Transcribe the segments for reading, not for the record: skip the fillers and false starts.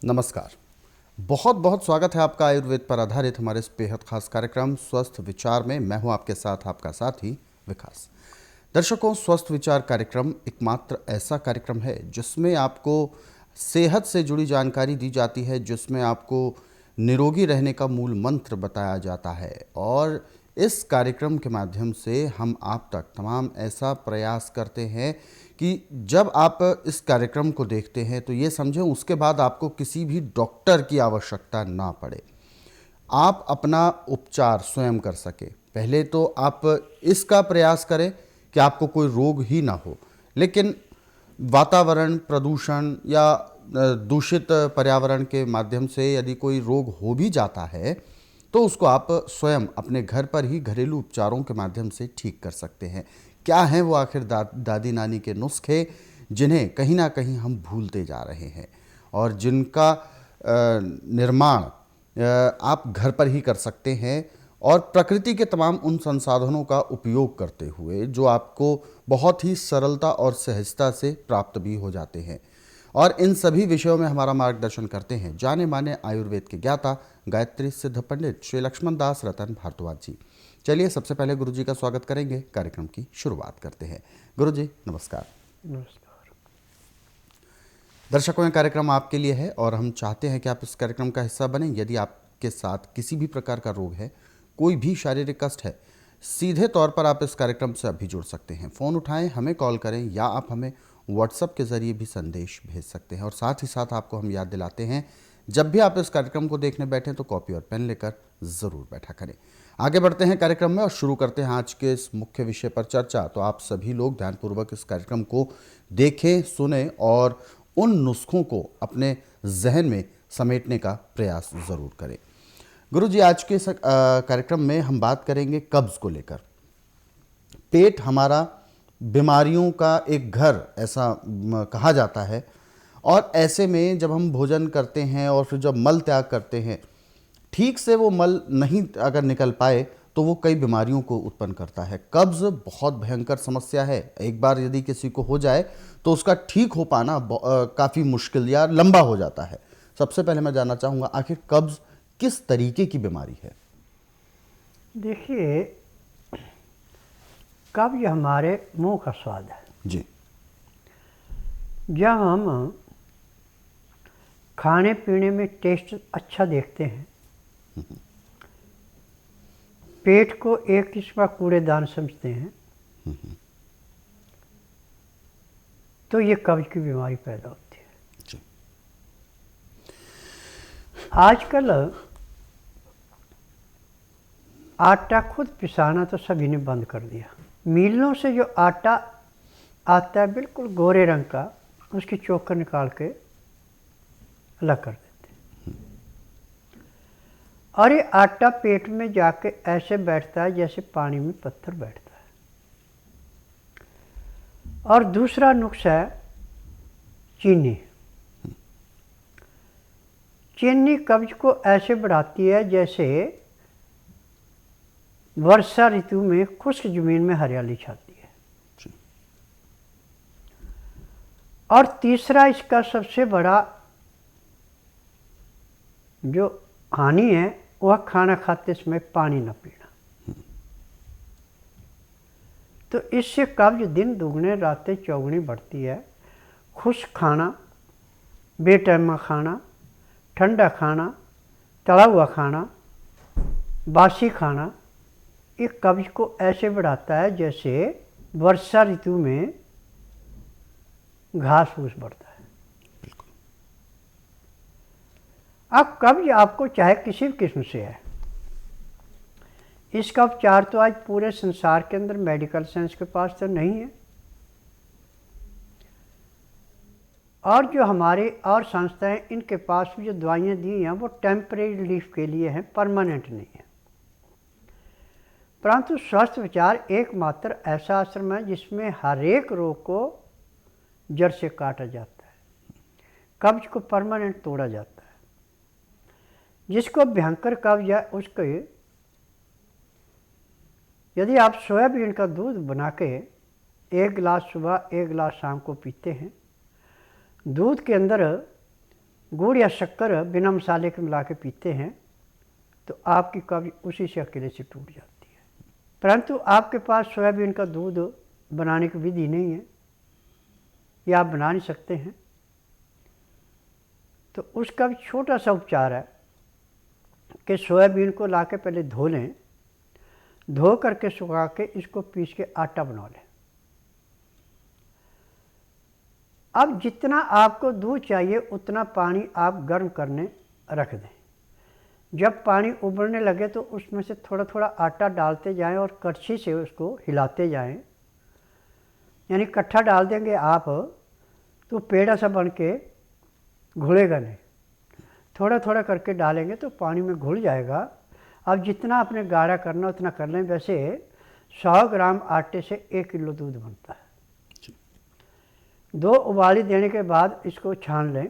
नमस्कार। बहुत बहुत स्वागत है आपका आयुर्वेद पर आधारित हमारे इस बेहद खास कार्यक्रम स्वस्थ विचार में। मैं हूं आपके साथ आपका साथी विकास। दर्शकों, स्वस्थ विचार कार्यक्रम एकमात्र ऐसा कार्यक्रम है जिसमें आपको सेहत से जुड़ी जानकारी दी जाती है, जिसमें आपको निरोगी रहने का मूल मंत्र बताया जाता है। और इस कार्यक्रम के माध्यम से हम आप तक तमाम ऐसा प्रयास करते हैं कि जब आप इस कार्यक्रम को देखते हैं तो ये समझें उसके बाद आपको किसी भी डॉक्टर की आवश्यकता ना पड़े, आप अपना उपचार स्वयं कर सके। पहले तो आप इसका प्रयास करें कि आपको कोई रोग ही ना हो, लेकिन वातावरण प्रदूषण या दूषित पर्यावरण के माध्यम से यदि कोई रोग हो भी जाता है तो उसको आप स्वयं अपने घर पर ही घरेलू उपचारों के माध्यम से ठीक कर सकते हैं। क्या हैं वो आखिर दादी नानी के नुस्खे जिन्हें कहीं ना कहीं हम भूलते जा रहे हैं और जिनका निर्माण आप घर पर ही कर सकते हैं, और प्रकृति के तमाम उन संसाधनों का उपयोग करते हुए जो आपको बहुत ही सरलता और सहजता से प्राप्त भी हो जाते हैं। और इन सभी विषयों में हमारा मार्गदर्शन करते हैं जाने माने आयुर्वेद के ज्ञाता गायत्री सिद्ध पंडित श्री लक्ष्मण दास रतन भारद्वाज जी। चलिए सबसे पहले गुरु जी का स्वागत करेंगे, कार्यक्रम की शुरुआत करते हैं। गुरु जी नमस्कार। नमस्कार। दर्शकों, ये कार्यक्रम आपके लिए है और हम चाहते हैं कि आप इस कार्यक्रम का हिस्सा बनें। यदि आपके साथ किसी भी प्रकार का रोग है, कोई भी शारीरिक कष्ट है, सीधे तौर पर आप इस कार्यक्रम से अभी जुड़ सकते हैं। फ़ोन उठाएं, हमें कॉल करें या आप हमें व्हाट्सएप के ज़रिए भी संदेश भेज सकते हैं। और साथ ही साथ आपको हम याद दिलाते हैं, जब भी आप इस कार्यक्रम को देखने बैठें तो कॉपी और पेन लेकर ज़रूर बैठा करें। आगे बढ़ते हैं कार्यक्रम में और शुरू करते हैं आज के इस मुख्य विषय पर चर्चा। तो आप सभी लोग ध्यानपूर्वक इस कार्यक्रम को देखें, सुने और उन नुस्खों को अपने जहन में समेटने का प्रयास ज़रूर करें। गुरु जी, आज के इस कार्यक्रम में हम बात करेंगे कब्ज़ को लेकर। पेट हमारा बीमारियों का एक घर ऐसा कहा जाता है, और ऐसे में जब हम भोजन करते हैं और फिर जब मल त्याग करते हैं, ठीक से वो मल नहीं अगर निकल पाए तो वो कई बीमारियों को उत्पन्न करता है। कब्ज़ बहुत भयंकर समस्या है। एक बार यदि किसी को हो जाए तो उसका ठीक हो पाना काफ़ी मुश्किल या लंबा हो जाता है। सबसे पहले मैं जानना चाहूँगा, आखिर कब्ज़ किस तरीके की बीमारी है? देखिए, कब्ज हमारे मुंह का स्वाद है। जी। जब हम खाने पीने में टेस्ट अच्छा देखते हैं, पेट को एक किस्म का कूड़ेदान समझते हैं, तो ये कब्ज की बीमारी पैदा होती है। जी। आजकल आटा खुद पिसाना तो सभी ने बंद कर दिया। मिलों से जो आटा आता है बिल्कुल गोरे रंग का, उसकी चोकर निकाल के अलग कर देते हैं, और ये आटा पेट में जाके ऐसे बैठता है जैसे पानी में पत्थर बैठता है। और दूसरा नुक्स है चीनी। चीनी कब्ज को ऐसे बढ़ाती है जैसे वर्षा ऋतु में खुश्क जमीन में हरियाली छाती है। और तीसरा इसका सबसे बड़ा जो हानि है वह खाना खाते समय पानी न पीना। तो इससे कब्ज दिन दुगने रातें चौगुनी बढ़ती है। खुश्क खाना, बेटैमा खाना, ठंडा खाना, तला हुआ खाना, बासी खाना, ये कब्ज को ऐसे बढ़ाता है जैसे वर्षा ऋतु में घास फूस बढ़ता है। अब कब्ज आपको चाहे किसी भी किस्म से है, इसका उपचार तो आज पूरे संसार के अंदर मेडिकल साइंस के पास तो नहीं है, और जो हमारे और संस्थाएं इनके पास भी जो दवाइयाँ दी हैं वो टेम्परेरी रिलीफ के लिए हैं, परमानेंट नहीं है। परंतु स्वस्थ विचार एकमात्र ऐसा आश्रम है जिसमें हर एक रोग को जड़ से काटा जाता है, कब्ज को परमानेंट तोड़ा जाता है। जिसको भयंकर कब्ज है उसको यदि आप सोयाबीन का दूध बना के 1 गिलास सुबह 1 गिलास शाम को पीते हैं, दूध के अंदर गुड़ या शक्कर बिना मसाले के मिला के पीते हैं तो आपकी कब्ज उसी से अकेले से टूट जाती है। परंतु आपके पास सोयाबीन का दूध बनाने की विधि नहीं है या आप बना नहीं सकते हैं, तो उसका भी छोटा सा उपचार है कि सोयाबीन को लाके पहले धो लें, धो करके सुखा के इसको पीस के आटा बना लें। अब जितना आपको दूध चाहिए उतना पानी आप गर्म करने रख दें। जब पानी उबलने लगे तो उसमें से थोड़ा थोड़ा आटा डालते जाएं और कड़छी से उसको हिलाते जाएं, यानी इकट्ठा डाल देंगे आप तो पेड़ा सा बन के घुलेगा नहीं, थोड़ा थोड़ा करके डालेंगे तो पानी में घुल जाएगा। अब जितना आपने गाढ़ा करना उतना कर लें। वैसे 100 ग्राम आटे से 1 किलो दूध बनता है। 2 उबाली देने के बाद इसको छान लें।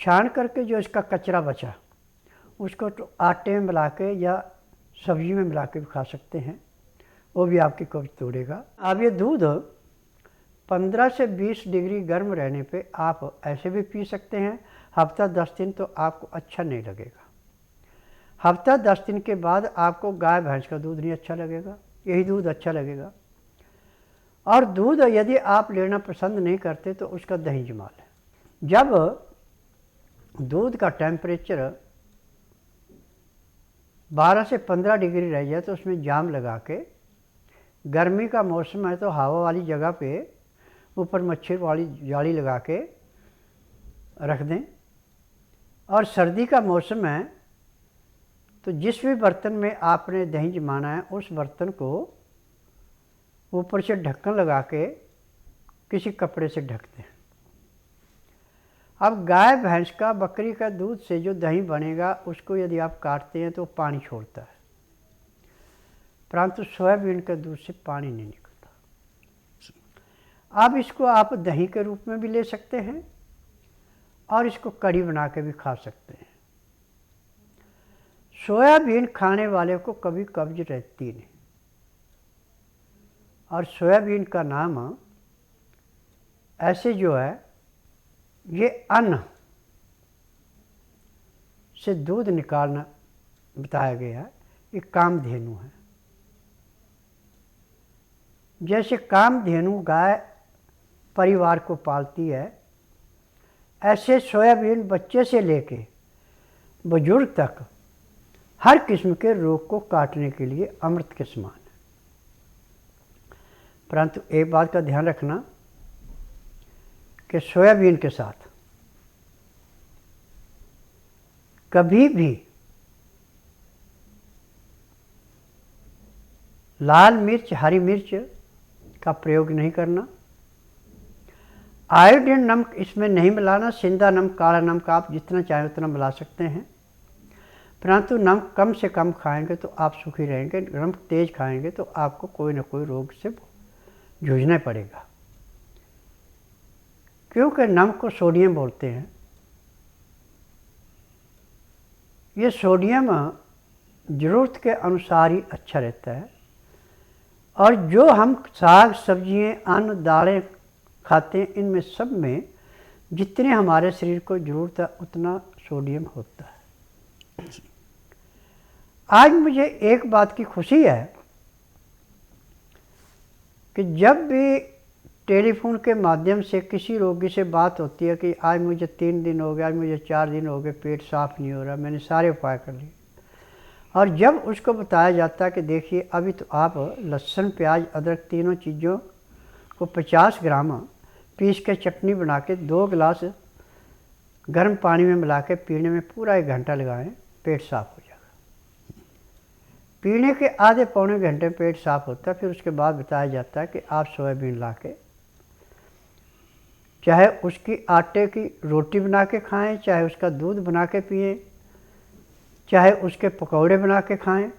छान करके जो इसका कचरा बचा उसको तो आटे में मिला के या सब्जी में मिला के भी खा सकते हैं, वो भी आपकी कब्ज तोड़ेगा। अब ये दूध 15 से 20 डिग्री गर्म रहने पे आप ऐसे भी पी सकते हैं। हफ्ता 10 दिन तो आपको अच्छा नहीं लगेगा। हफ्ता 10 दिन के बाद आपको गाय भैंस का दूध नहीं अच्छा लगेगा, यही दूध अच्छा लगेगा। और दूध यदि आप लेना पसंद नहीं करते तो उसका दही जमा लें। जब दूध का टेम्परेचर 12 से 15 डिग्री रह जाए तो उसमें जाम लगा के, गर्मी का मौसम है तो हवा वाली जगह पे ऊपर मच्छर वाली जाली लगा के रख दें। और सर्दी का मौसम है तो जिस भी बर्तन में आपने दही जमाना है उस बर्तन को ऊपर से ढक्कन लगा के किसी कपड़े से ढक दें। अब गाय भैंस का बकरी का दूध से जो दही बनेगा उसको यदि आप काटते हैं तो पानी छोड़ता है, परंतु सोयाबीन के दूध से पानी नहीं निकलता। अब इसको आप दही के रूप में भी ले सकते हैं और इसको कढ़ी बना के भी खा सकते हैं। सोयाबीन खाने वाले को कभी कब्ज रहती नहीं। और सोयाबीन का नाम ऐसे जो है ये अन्न से दूध निकालना बताया गया है, ये कामधेनु है। जैसे कामधेनु गाय परिवार को पालती है, ऐसे सोयाबीन बच्चे से लेके बुजुर्ग तक हर किस्म के रोग को काटने के लिए अमृत के समान है। परंतु एक बात का ध्यान रखना कि सोयाबीन के साथ कभी भी लाल मिर्च, हरी मिर्च का प्रयोग नहीं करना। आयोडीन नमक इसमें नहीं मिलाना। सिंधा नमक, काला नमक आप जितना चाहें उतना मिला सकते हैं, परंतु नमक कम से कम खाएंगे तो आप सुखी रहेंगे। नमक तेज खाएंगे तो आपको कोई ना कोई रोग से जूझना पड़ेगा, क्योंकि नमक को सोडियम बोलते हैं। ये सोडियम ज़रूरत के अनुसार ही अच्छा रहता है। और जो हम साग सब्जियाँ, अन्न, दालें खाते हैं, इनमें सब में जितने हमारे शरीर को ज़रूरत है उतना सोडियम होता है। आज मुझे एक बात की खुशी है कि जब भी टेलीफोन के माध्यम से किसी रोगी से बात होती है कि आज मुझे 3 दिन हो गए, आज मुझे 4 दिन हो गए, पेट साफ नहीं हो रहा, मैंने सारे उपाय कर लिए, और जब उसको बताया जाता है कि देखिए अभी तो आप लहसुन, प्याज, अदरक तीनों चीज़ों को 50 ग्राम पीस के चटनी बना के 2 गिलास गर्म पानी में मिला के पीने में पूरा 1 घंटा लगाएं, पेट साफ हो जाएगा। पीने के आधे पौने घंटे में पेट साफ होता है। फिर उसके बाद बताया जाता है कि आप सोयाबीन ला के चाहे उसकी आटे की रोटी बना के खाएं, चाहे उसका दूध बना के पिएं, चाहे उसके पकौड़े बना के खाएं,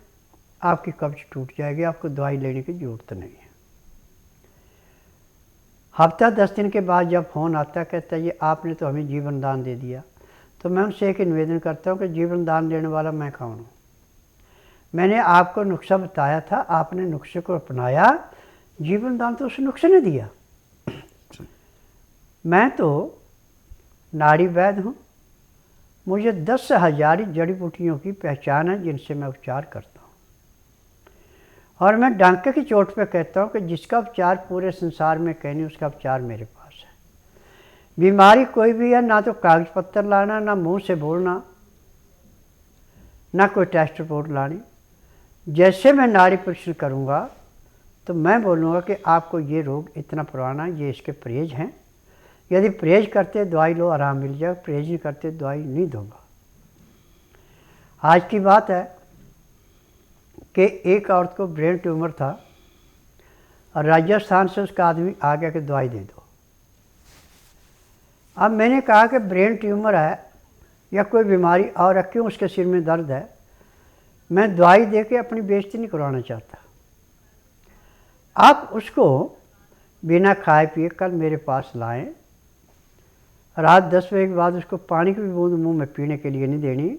आपकी कब्ज टूट जाएगी। आपको दवाई लेने की ज़रूरत नहीं है। हफ्ता 10 दिन के बाद जब फ़ोन आता कहता है ये आपने तो हमें जीवन दान दे दिया, तो मैं उनसे एक निवेदन करता हूँ कि जीवन दान देने वाला मैं कौन हूँ? मैंने आपको नुस्खा बताया था, आपने नुस्खे को अपनाया, जीवन दान तो उस नुस्खे ने दिया। मैं तो नाड़ी वैद्य हूँ, मुझे 10,000 जड़ी बूटियों की पहचान है जिनसे मैं उपचार करता हूँ। और मैं डंके की चोट पे कहता हूँ कि जिसका उपचार पूरे संसार में कहीं नहीं, उसका उपचार मेरे पास है। बीमारी कोई भी है, ना तो कागज पत्तर लाना, ना मुंह से बोलना, ना कोई टेस्ट रिपोर्ट लानी। जैसे मैं नाड़ी परीक्षण करूँगा तो मैं बोलूँगा कि आपको ये रोग इतना पुराना है, ये इसके परहेज हैं। यदि परहेज करते दवाई लो, आराम मिल जाएगा, परहेज नहीं करते दवाई नहीं दूंगा। आज की बात है कि एक औरत को ब्रेन ट्यूमर था और राजस्थान से उसका आदमी आ गया कि दवाई दे दो। अब मैंने कहा कि ब्रेन ट्यूमर है या कोई बीमारी और है, क्यों उसके सिर में दर्द है, मैं दवाई दे के अपनी बेइज्जती नहीं करवाना चाहता। आप उसको बिना खाए पिए कल मेरे पास लाएं। रात 10 बजे के बाद उसको पानी की भी बूंद मुंह में पीने के लिए नहीं देनी।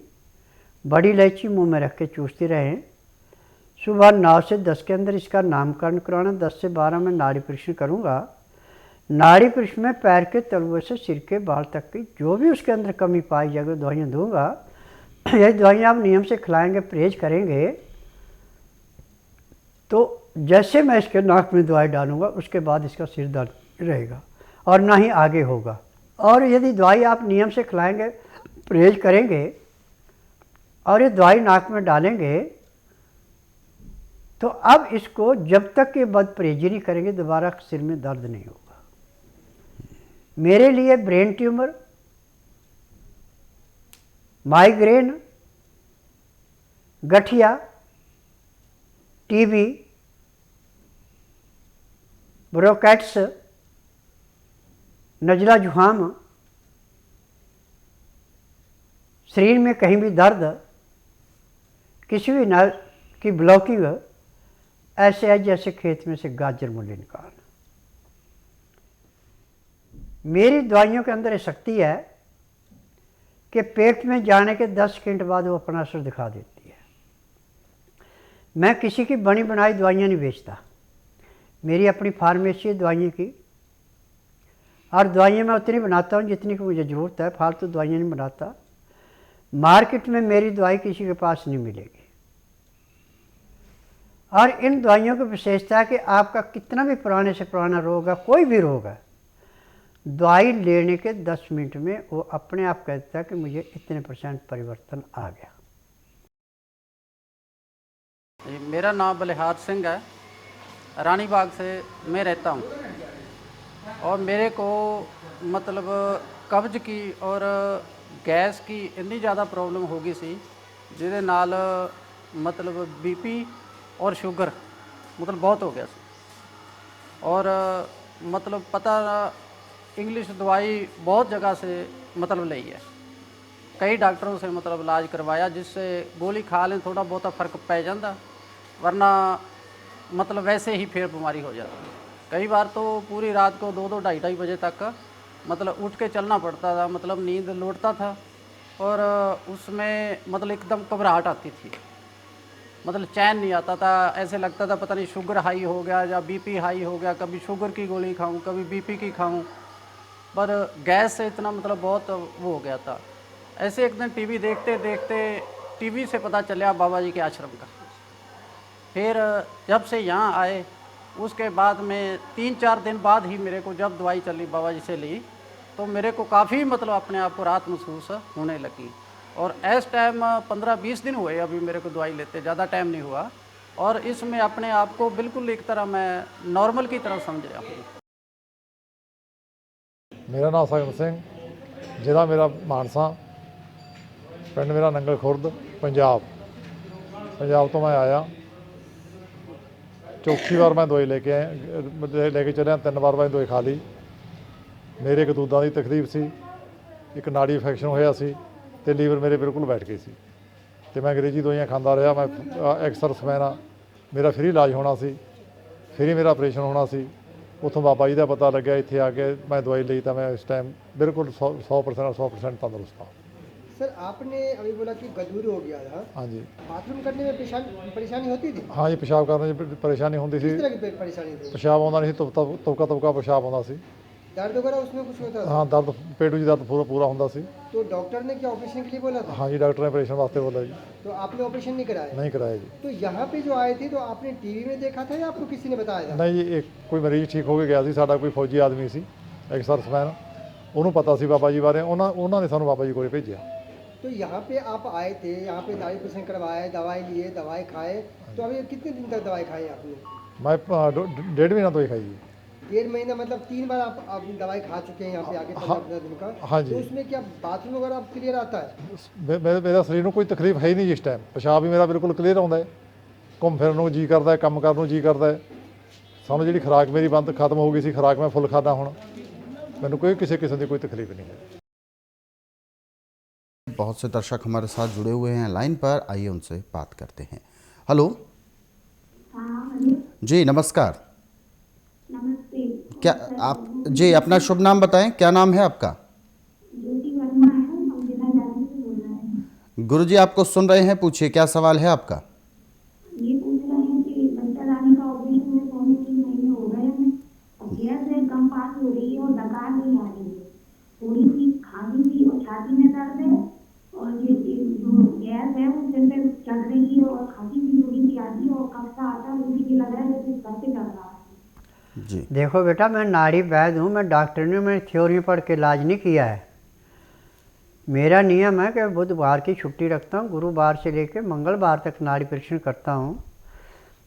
बड़ी इलायची मुंह में रख के चूसती रहें। सुबह 9 से 10 के अंदर इसका नामकरण कराना। 10 से 12 में नाड़ी परीक्षण करूँगा। नाड़ी परीक्षण में पैर के तलुए से सिर के बाल तक की जो भी उसके अंदर कमी पाई जाएगी दवाइयाँ दूंगा। यही दवाइयाँ आप नियम से खिलाएंगे, परहेज करेंगे, तो जैसे मैं इसके नाक में दवाई डालूंगा उसके बाद इसका सिर दर्द रहेगा और ना ही आगे होगा। और यदि दवाई आप नियम से खिलाएंगे, परहेज करेंगे और ये दवाई नाक में डालेंगे, तो अब इसको जब तक ये बद परहेजी नहीं करेंगे दोबारा सिर में दर्द नहीं होगा। मेरे लिए ब्रेन ट्यूमर, माइग्रेन, गठिया, टीबी, ब्रोंकाइटिस, नज़ला जुकाम, शरीर में कहीं भी दर्द, किसी भी नस की ब्लॉकिंग ऐसे है जैसे खेत में से गाजर मूली निकालना। मेरी दवाइयों के अंदर ये शक्ति है कि पेट में जाने के 10 सेकंड बाद वो अपना असर दिखा देती है। मैं किसी की बनी बनाई दवाइयाँ नहीं बेचता। मेरी अपनी फार्मेसी है दवाइयों की, और दवाइयाँ मैं उतनी बनाता हूँ जितनी की मुझे ज़रूरत है, फालतू दवाइयाँ नहीं बनाता। मार्केट में मेरी दवाई किसी के पास नहीं मिलेगी। और इन दवाइयों की विशेषता है कि आपका कितना भी पुराने से पुराना रोग है, कोई भी रोग है, दवाई लेने के 10 मिनट में वो अपने आप कहता है कि मुझे इतने % परिवर्तन आ गया। मेरा नाम बलिहार सिंह है, रानी बाग से मैं रहता हूँ। और मेरे को मतलब कब्ज की और गैस की इतनी ज़्यादा प्रॉब्लम हो गई सी, जिहदे नाल मतलब बीपी और शुगर मतलब बहुत हो गया सी। और मतलब पता इंग्लिश दवाई बहुत जगह से मतलब ली है, कई डॉक्टरों से मतलब इलाज करवाया, जिससे गोली खा लें थोड़ा बहुत फ़र्क पै जाता, वरना मतलब वैसे ही फिर बीमारी हो जाती। कई बार तो पूरी रात को 2-2 ढाई बजे तक मतलब उठ के चलना पड़ता था, मतलब नींद लौटता था और उसमें मतलब एकदम घबराहट आती थी, मतलब चैन नहीं आता था। ऐसे लगता था पता नहीं शुगर हाई हो गया या बीपी हाई हो गया, कभी शुगर की गोली खाऊं कभी बीपी की खाऊं, पर गैस से इतना मतलब बहुत वो हो गया था। ऐसे एक दिन टीवी देखते देखते टीवी से पता चला बाबा जी के आश्रम का। फिर जब से यहाँ आए उसके बाद में 3-4 दिन बाद ही मेरे को जब दवाई चली बाबा जी से ली, तो मेरे को काफ़ी मतलब अपने आप को राहत महसूस होने लगी। और इस टाइम 15-20 दिन हुए अभी मेरे को दवाई लेते, ज़्यादा टाइम नहीं हुआ। और इसमें अपने आप को बिल्कुल एक तरह मैं नॉर्मल की तरह समझ रहा हूँ। मेरा नाम सगन सिंह, जिला मेरा मानसा, पिंड मेरा नंगल खुर्द, पंजाब तो मैं आया। चौथी बार मैं दवाई लेके चलिया, 3 बार मैं दवाई खा ली। मेरे एक दूधां की तकलीफ सी, एक नाड़ी इन्फैक्शन होया सी ते लीवर मेरे बिल्कुल बैठ गई सी, ते मैं अंग्रेजी दवाइयां खाता रहा। मैं एक्सरसमैन मेरा फ्री इलाज होना सी, फ्री मेरा ऑपरेशन होना सी। उतों बाबा जी का पता लग्या, इत्थे आके मैं दवाई ली तो मैं इस टाइम बिल्कुल 100% तंदुरुस्त हाँ। सर आपने अभी बोला कि गजबूरी हो गया था। हाँ जी। बाथरूम करने में परेशानी होती थी? हाँ जी, पेशाब करने में परेशानी होती सी। किस तरह की परेशानी थी? पेशाब आउंदा नहीं सी, तुबका पेशाब आउंदा सी। दर्द वगैरह उसमें कुछ होता था? ਹਾਂ ਦਰਦ ਪੇਟੂ 'ਚ ਦਰਦ ਪੂਰਾ ਪੂਰਾ ਹੁੰਦਾ ਸੀ। तो डॉक्टर ने क्या ऑपरेशन के लिए बोला था? ਹਾਂਜੀ ਡਾਕਟਰ ਨੇ ਆਪਰੇਸ਼ਨ ਵਾਸਤੇ ਬੋਲਿਆ ਜੀ। तो आपने ऑपरेशन नहीं कराया? ਨਹੀਂ ਕਰਾਇਆ ਜੀ। तो यहाँ पे जो आए थे तो आपने टीवी में देखा था या आपको किसी ने बताया था? ਨਹੀਂ ਜੀ, ਇੱਕ ਕੋਈ ਮਰੀਜ਼ ਠੀਕ ਹੋ ਕੇ ਗਿਆ ਸੀ, ਸਾਡਾ ਕੋਈ ਫੌਜੀ ਆਦਮੀ ਸੀ, ਇੱਕ ਸਰਵਿਸਮੈਨ, ਉਹਨੂੰ ਪਤਾ ਸੀ ਬਾਬਾ ਜੀ ਬਾਰੇ, ਉਹਨਾਂ ਨੇ ਸਾਨੂੰ ਬਾਬਾ ਜੀ ਕੋਲ ਭੇਜਿਆ। तो यहाँ पे आप आए थे, यहाँ पे नाड़ी ऑपरेशन करवाए, दवाई लिए, दवाई खाए, तो अभी कितने दिन तक दवाई खाई आपने? ਮੈਂ 1.5 महीना ਤੋਂ ही खाई जी। 1.5 महीना मतलब 3 बार आप दवाई खा चुके हैं यहाँ पे आके 15 दिन का? हाँ जी। तो उसमें क्या बाथरूम वगैरह आप क्लियर आता है? ਮੇਰਾ ਸਰੀਰ ਨੂੰ ਕੋਈ ਤਕਲੀਫ ਹੈ ਹੀ ਨਹੀਂ ਇਸ ਟਾਈਮ। ਪਿਸ਼ਾਬ ਵੀ ਮੇਰਾ ਬਿਲਕੁਲ ਕਲੀਅਰ ਆਉਂਦਾ ਹੈ, ਘੁੰਮ ਫਿਰਨ ਨੂੰ ਜੀ ਕਰਦਾ ਹੈ, ਕੰਮ ਕਰਨ ਨੂੰ ਜੀ ਕਰਦਾ ਹੈ। ਸਾਨੂੰ ਜਿਹੜੀ ਖੁਰਾਕ ਮੇਰੀ ਬੰਦ ਖਤਮ ਹੋ ਗਈ ਸੀ, ਖੁਰਾਕ ਮੈਂ ਫੁੱਲ ਖਾਦਾ ਹੁਣ, ਮੈਨੂੰ ਕੋਈ ਕਿਸੇ ਕਿਸਮ ਦੀ ਕੋਈ ਤਕਲੀਫ नहीं है। बहुत से दर्शक हमारे साथ जुड़े हुए हैं लाइन पर, आइए उनसे बात करते हैं। हेलो जी, नमस्कार। नमस्ते। क्या आप जी अपना शुभ नाम बताएं, क्या नाम है आपका? ज्योति वर्मा है, हम जिला जालौर से बोल रहे हैं। गुरुजी आपको सुन रहे हैं, पूछिए क्या सवाल है आपका? ये पूछ रहे हैं कि बच्चा रानी का ऑपरेशन में 2.5 महीने हो गए हैं और गैस है कम पास हो रही है और डकार नहीं आ रही है, थोड़ी सी खांसी भी और छाती में दर्द है और ये जो गैस है वो सिर पे चढ़ रही है और खांसी भी थोड़ी सी आती है और कफ सा आता है, उल्टी भी लग रहा है जैसे सर पे चढ़ रहा है। जी देखो बेटा, मैं नाड़ी वैद्य हूँ, मैं डॉक्टर नहीं, मैंने थ्योरी पढ़ के इलाज नहीं किया है। मेरा नियम है कि बुधवार की छुट्टी रखता हूँ, गुरुवार से लेकर मंगलवार तक नाड़ी परीक्षण करता हूँ।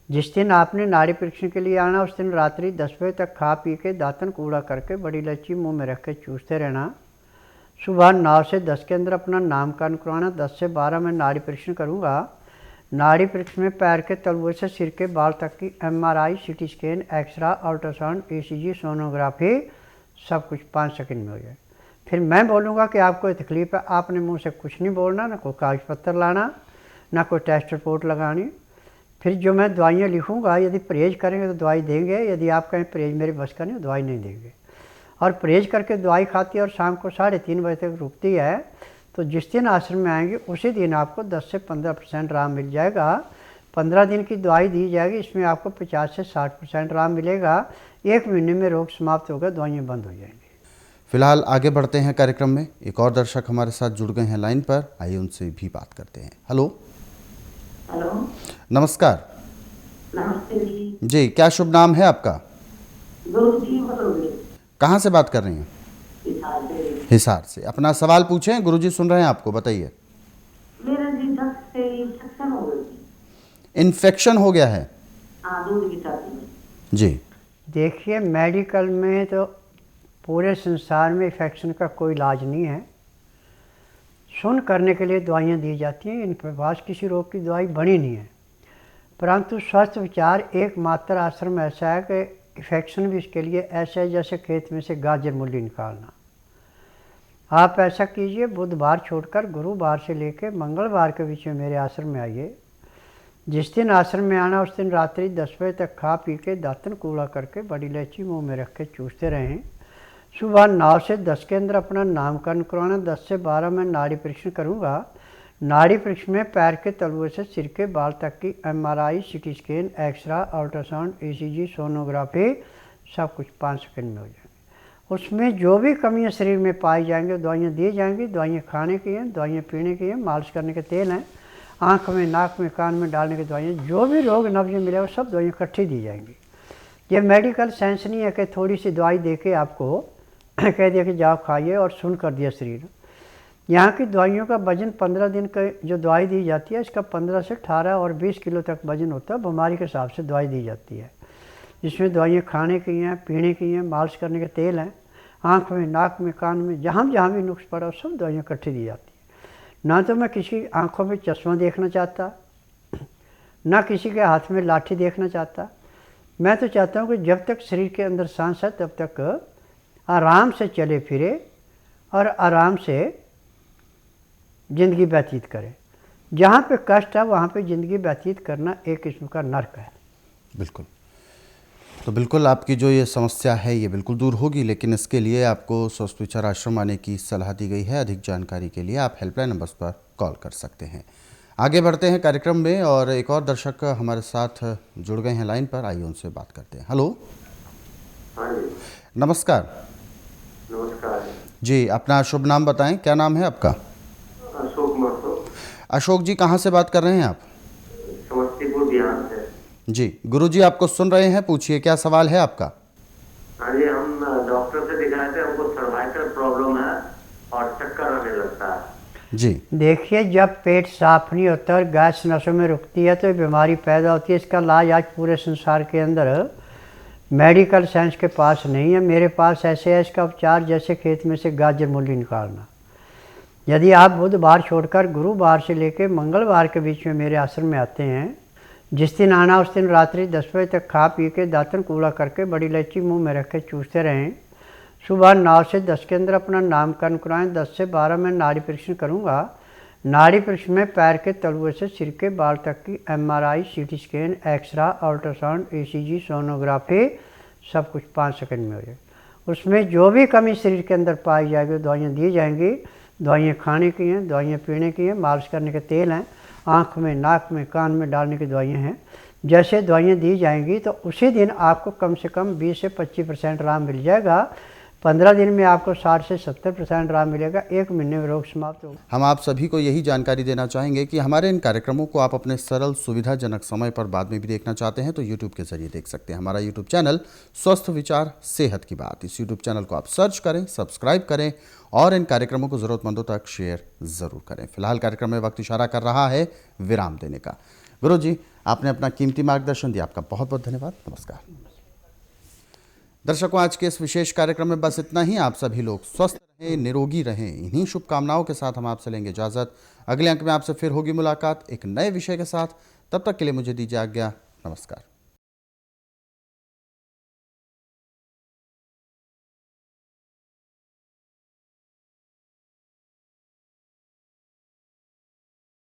जिस दिन आपने नाड़ी परीक्षण के लिए आना उस दिन रात्रि 10 बजे तक खा पी के दातन कूड़ा करके बड़ी इलायची मुंह में रख के चूसते रहना। सुबह 9 से 10 के अंदर अपना नामकरण करवाना। 10 से 12 में नाड़ी परीक्षण करूँगा। नाड़ी परीक्षण में पैर के तलवे से सिर के बाल तक की MRI, CT scan, X-ray, ultrasound, ECG, sonography सब कुछ 5 सेकंड में हो जाए। फिर मैं बोलूँगा कि आपको तकलीफ़ है, आपने मुंह से कुछ नहीं बोलना, ना कोई कागज पत्तर लाना, ना कोई टेस्ट रिपोर्ट लगानी। फिर जो मैं दवाइयाँ लिखूँगा, यदि परहेज करेंगे तो दवाई देंगे, यदि आप कहें परहेज मेरे बस का नहीं, दवाई नहीं देंगे। और परहेज करके दवाई खाती है और शाम को 3:30 बजे तक रुकती है, तो जिस दिन आश्रम में आएंगे उसी दिन आपको 10 से 15% आराम मिल जाएगा। 15 दिन की दवाई दी जाएगी, इसमें आपको 50 से 60% आराम मिलेगा। 1 महीने में रोग समाप्त होकर दवाइयाँ बंद हो जाएंगी। फिलहाल आगे बढ़ते हैं कार्यक्रम में। एक और दर्शक हमारे साथ जुड़ गए हैं लाइन पर, आइए उनसे भी बात करते हैं। हेलो हेलो, नमस्कार नमस्ते जी। जी, क्या शुभ नाम है आपका? गुरुजी बोलोगे? कहाँ से बात कर रही हैं? हिसार से। अपना सवाल पूछें, गुरुजी सुन रहे हैं आपको, बताइए। मेरा जी 10 से इंफेक्शन हो गई थी। इन्फेक्शन हो गया है? हाँ, दूध की छाती में। जी देखिए, मेडिकल में तो पूरे संसार में इन्फेक्शन का कोई इलाज नहीं है। सुन्न करने के लिए दवाइयाँ दी जाती हैं, इनके पास किसी रोग की दवाई बनी नहीं है। परंतु स्वस्थ विचार एकमात्र आश्रम ऐसा है कि इन्फेक्शन भी इसके लिए ऐसा है जैसे खेत में से गाजर मूली निकालना। आप ऐसा कीजिए, बुधवार छोड़कर गुरुवार से लेकर मंगलवार के बीच में मेरे आश्रम में आइए। जिस दिन आश्रम में आना उस दिन रात्रि 10 बजे तक खा पी के दातन कूड़ा करके बड़ी इलायची मुंह में रख के चूसते रहें। सुबह 9 से 10 के अंदर अपना नामकरण करवाना। 10 से 12 में नाड़ी परीक्षण करूँगा। नाड़ी परीक्षण में पैर के तलवे से सिर के बाल तक की MRI, CT scan, X-ray, ultrasound, ECG, sonography सब कुछ 5 सेकंड में हो जाएंगे। उसमें जो भी कमियां शरीर में पाई जाएंगी दवाइयाँ दी जाएंगी। दवाइयाँ खाने की हैं, दवाइयाँ पीने की हैं, मालिश करने के तेल हैं, आँख में, नाक में, कान में डालने की दवाइयाँ, जो भी रोग नब्ज मिलेगा सब दवाइयाँ इकट्ठी दी जाएंगी। ये मेडिकल साइंस नहीं है कि थोड़ी सी दवाई दे के आपको कह दिया कि जाओ खाइए और सुन कर दिया शरीर। यहाँ की दवाइयों का वजन 15 दिन का जो दवाई दी जाती है इसका 15 से 18 और 20 किलो तक वजन होता है। बीमारी के हिसाब से दवाई दी जाती है, जिसमें दवाइयाँ खाने की हैं, पीने की हैं, मालिश करने के तेल हैं, आँख में, नाक में, कान में, जहाँ जहाँ भी नुक्स पड़ा सब दवाइयाँ इकट्ठी दी जाती है। ना तो मैं किसी आँखों में चश्मा देखना चाहता, ना किसी के हाथ में लाठी देखना चाहता। मैं तो चाहता हूँ कि जब तक शरीर के अंदर सांस है तब तक आराम से चले फिरे और आराम से ज़िंदगी व्यतीत करें। जहाँ पे कष्ट है वहाँ पे ज़िंदगी व्यतीत करना एक किस्म का नर्क है। बिल्कुल। तो बिल्कुल आपकी जो ये समस्या है ये बिल्कुल दूर होगी, लेकिन इसके लिए आपको स्वस्थ विचार आश्रम आने की सलाह दी गई है। अधिक जानकारी के लिए आप हेल्पलाइन नंबर्स पर कॉल कर सकते हैं। आगे बढ़ते हैं कार्यक्रम में और एक और दर्शक हमारे साथ जुड़ गए हैं लाइन पर, आइए उनसे बात करते हैं। हेलो हाँ जी, नमस्कार नमस्कार। जी, अपना शुभ नाम बताएं, क्या नाम है आपका? अशोक महतो, अशोक जी, कहाँ से बात कर रहे हैं आप? समस्तीपुर बिहार से। जी, गुरुजी आपको सुन रहे हैं, पूछिए क्या सवाल है आपका? हाँ जी, हम डॉक्टर से दिखाए थे, हमको सर्वाइकल प्रॉब्लम है और चक्कर आने लगता है। जी, देखिए, जब पेट साफ नहीं होता और गैस नसों में रुकती है तो बीमारी पैदा होती है। इसका इलाज आज पूरे संसार के अंदर मेडिकल साइंस के पास नहीं है। मेरे पास ऐसे है इसका उपचार जैसे खेत में से गाजर मूली निकालना। यदि आप बुधवार छोड़कर गुरुवार से लेकर मंगलवार के बीच में मेरे आश्रम में आते हैं, जिस दिन आना उस दिन रात्रि 10 बजे तक खा पी के दातन कूड़ा करके बड़ी इलायची मुंह में रख के चूसते रहें। सुबह 9 से 10 के अंदर अपना नामकरण कराएं। 10 से 12 में नाड़ी परीक्षण करूँगा। नाड़ी परीक्षण में पैर के तलुए से सिर के बाल तक की MRI, CT scan, X-ray, ultrasound, ECG, sonography सब कुछ 5 सेकंड में हो जाए। उसमें जो भी कमी शरीर के अंदर पाई जाएगी दवाइयाँ दी जाएंगी। दवाइयाँ खाने की हैं, दवाइयाँ पीने की हैं, मालिश करने के तेल हैं, आँख में, नाक में, कान में डालने की दवाइयाँ हैं। जैसे दवाइयाँ दी जाएंगी तो उसी दिन आपको कम से कम 20 से 25% आराम मिल जाएगा। 15 दिन में आपको 60 से 70% आराम मिलेगा। 1 महीने में रोग समाप्त होगा। हम आप सभी को यही जानकारी देना चाहेंगे कि हमारे इन कार्यक्रमों को आप अपने सरल सुविधाजनक समय पर बाद में भी देखना चाहते हैं तो यूट्यूब के जरिए देख सकते हैं। हमारा यूट्यूब चैनल स्वस्थ विचार सेहत की बात, इस यूट्यूब चैनल को आप सर्च करें, सब्सक्राइब करें और इन कार्यक्रमों को ज़रूरतमंदों तक शेयर ज़रूर करें। फिलहाल कार्यक्रम में वक्त इशारा कर रहा है विराम देने का। गुरु जी, आपने अपना कीमती मार्गदर्शन दिया, आपका बहुत बहुत धन्यवाद। नमस्कार। दर्शकों, आज के इस विशेष कार्यक्रम में बस इतना ही। आप सभी लोग स्वस्थ रहें, निरोगी रहें, इन्हीं शुभकामनाओं के साथ हम आपसे लेंगे इजाज़त। अगले अंक में आपसे फिर होगी मुलाकात एक नए विषय के साथ। तब तक के लिए मुझे दीजिए आज्ञा। नमस्कार।